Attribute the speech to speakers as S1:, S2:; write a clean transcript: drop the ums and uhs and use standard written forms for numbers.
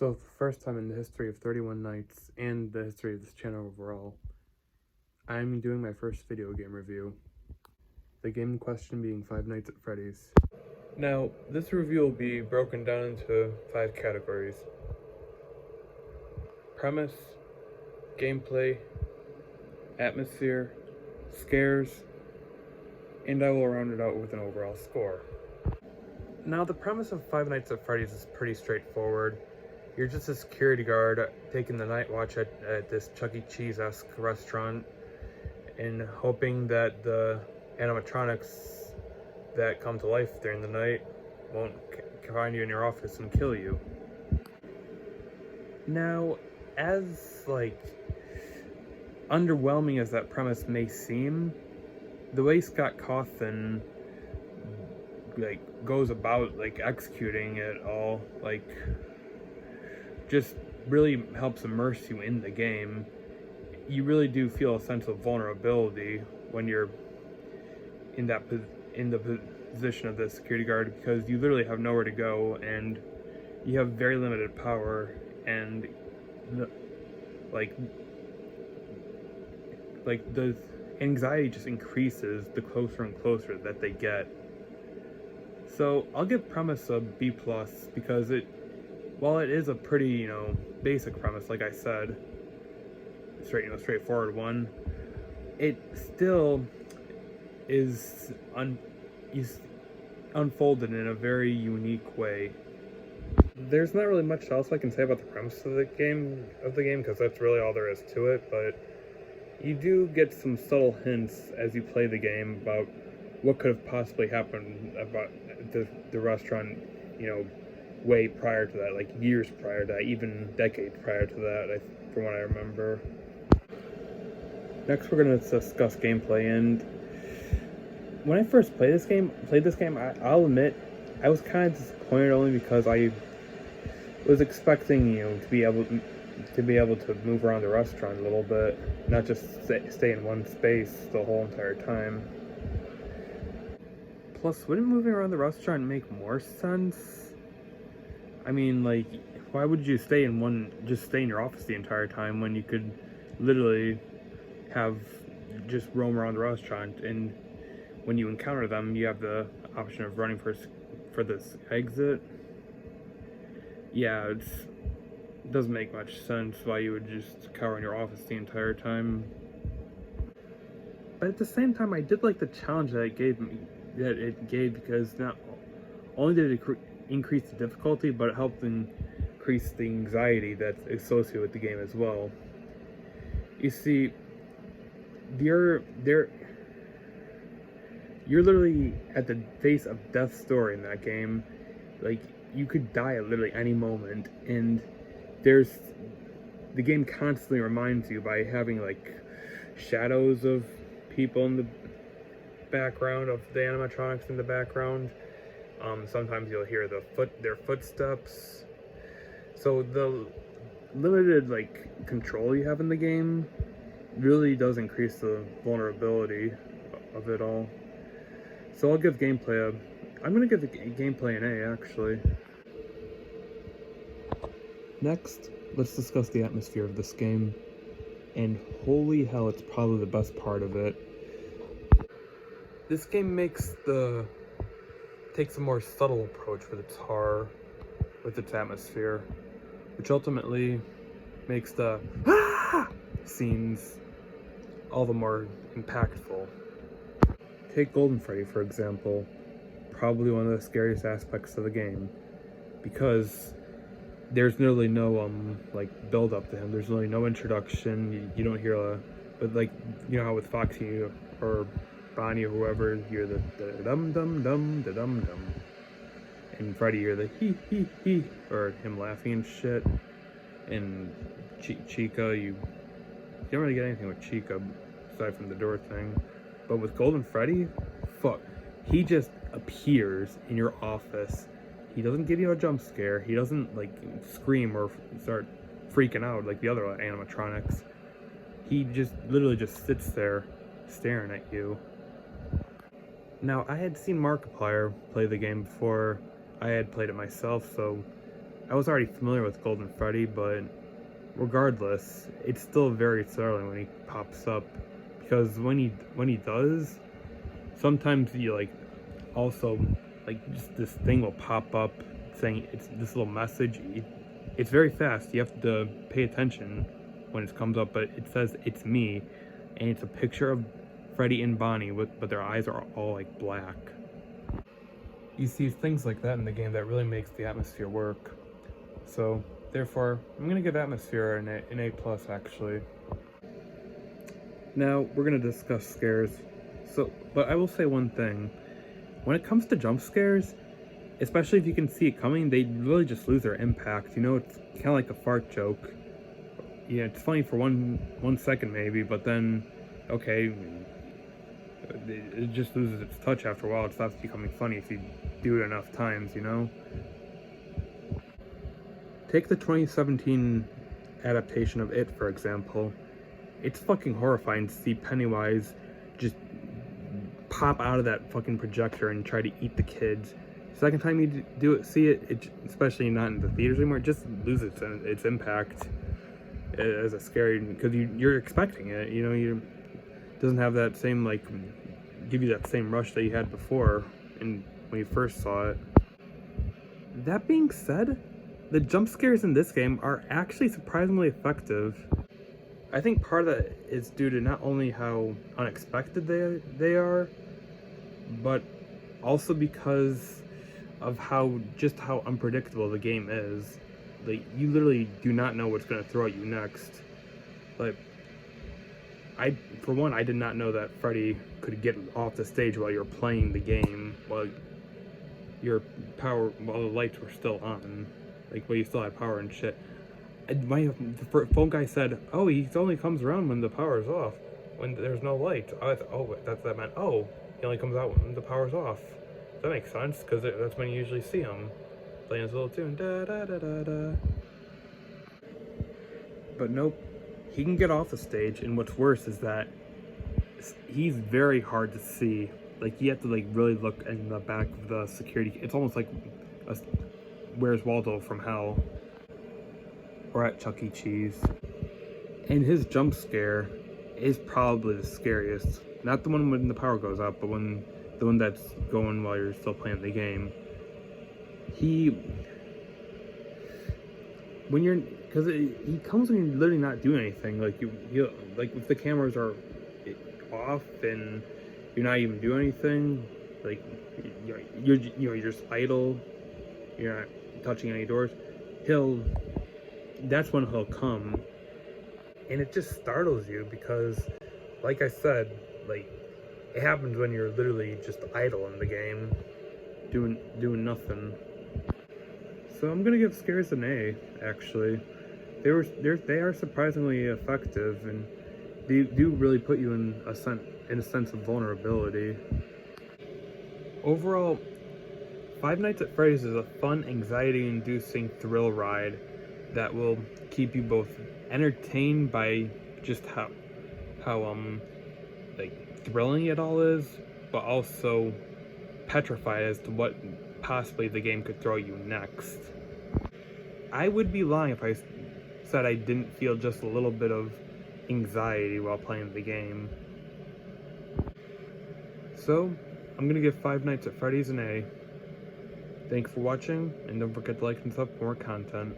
S1: So, for the first time in the history of 31 Nights and the history of this channel overall, I'm doing my first video game review. The game in question being Five Nights at Freddy's. Now, this review will be broken down into 5 categories: premise, gameplay, atmosphere, scares, and I will round it out with an overall score. Now, the premise of Five Nights at Freddy's is pretty straightforward. You're just a security guard taking the night watch at this Chuck E. Cheese-esque restaurant and hoping that the animatronics that come to life during the night won't find you in your office and kill you. Now, as underwhelming as that premise may seem, the way Scott Cawthon goes about executing it all just really helps immerse you in the game. You really do feel a sense of vulnerability when you're in the position of the security guard, because you literally have nowhere to go and you have very limited power, and the anxiety just increases the closer and closer that they get. So I'll give premise a B+, because while it is a pretty, basic premise, like I said, straightforward one, it still is unfolded in a very unique way. There's not really much else I can say about the premise of the game, because that's really all there is to it, but you do get some subtle hints as you play the game about what could have possibly happened about the restaurant, way prior to that, years prior to that, even decades prior to that, from what I remember. Next, we're going to discuss gameplay, and when I first played this game, I'll admit, I was kind of disappointed, only because I was expecting, to be able to move around the restaurant a little bit, not just stay in one space the whole entire time. Plus, wouldn't moving around the restaurant make more sense? I mean, why would you stay in your office the entire time when you could literally just roam around the restaurant, and when you encounter them, you have the option of running for this exit? Yeah, it doesn't make much sense why you would just cower in your office the entire time. But at the same time, I did like the challenge that it gave, because not only did it increase the difficulty, but it helped increase the anxiety that's associated with the game as well. You see, you're literally at the face of death's door in that game. You could die at literally any moment, and the game constantly reminds you by having shadows of people in the background, of the animatronics in the background. Sometimes you'll hear their footsteps. So the limited control you have in the game really does increase the vulnerability of it all. So I'll give gameplay I'm gonna give the gameplay an A, actually. Next, let's discuss the atmosphere of this game, and holy hell, it's probably the best part of it. This game takes a more subtle approach with its horror, with its atmosphere, which ultimately makes the scenes all the more impactful. Take Golden Freddy, for example, probably one of the scariest aspects of the game, because there's nearly no build up to him. There's really no introduction. You don't hear but how with Foxy or Bonnie or whoever, you hear the dum dum dum, the dum dum, and Freddy, you hear the hee hee hee, or him laughing and shit. And Chica, you don't really get anything with Chica aside from the door thing. But with Golden Freddy, he just appears in your office. He doesn't give you a jump scare. He doesn't scream or start freaking out like the other animatronics. He just literally just sits there staring at you. Now, I had seen Markiplier play the game before I had played it myself, so I was already familiar with Golden Freddy, but regardless, it's still very startling when he pops up, because when he does, sometimes you like also like just this thing will pop up saying it's this little message. It's very fast. You have to pay attention when it comes up, but it says it's me, and it's a picture of Freddy and Bonnie but their eyes are all like black. You see things like that in the game that really makes the atmosphere work. So therefore, I'm gonna give atmosphere an A plus actually. Now we're gonna discuss scares. But I will say one thing: when it comes to jump scares, especially if you can see it coming, they really just lose their impact. You know, it's kind of like a fart joke. Yeah, it's funny for one second maybe, but then, okay, it just loses its touch after a while. It stops becoming funny if you do it enough times, you know? Take the 2017 adaptation of It, for example. It's fucking horrifying to see Pennywise just pop out of that fucking projector and try to eat the kids. Second time you see it, especially not in the theaters anymore, it just loses its impact as a scary, because you're expecting it, you know, it doesn't have that same, like, give you that same rush that you had before when you first saw it. That being said, the jump scares in this game are actually surprisingly effective. I think part of that is due to not only how unexpected they are, but also because of how unpredictable the game is. Like, you literally do not know what's going to throw at you next. Like, for one, I did not know that Freddy could get off the stage while you're playing the game, while the lights were still on, like while you still had power and shit. The phone guy said, "Oh, he only comes around when the power's off, when there's no light." I thought, "Oh, that meant he only comes out when the power's off." That makes sense, because that's when you usually see him playing his little tune, da da da da da. But nope, he can get off the stage, and what's worse is that he's very hard to see. Like, you have to like really look in the back of the security. It's almost like Where's Waldo from Hell, or at Chuck E. Cheese. And his jump scare is probably the scariest. Not the one when the power goes out, but the one that's going while you're still playing the game. Because he comes when you're literally not doing anything. Like you like if the cameras are off and you're not even doing anything, like you're just idle, you're not touching any doors. That's when he'll come, and it just startles you because, like I said, like it happens when you're literally just idle in the game, doing nothing. So I'm gonna give scares an A. Actually, they are surprisingly effective, and they do really put you in a sense of vulnerability. Overall, Five Nights at Freddy's is a fun, anxiety-inducing thrill ride that will keep you both entertained by just how like thrilling it all is, but also petrified as to what possibly the game could throw you next. I would be lying if I said I didn't feel just a little bit of anxiety while playing the game. So, I'm gonna give Five Nights at Freddy's an A. Thanks for watching, and don't forget to like and sub for more content.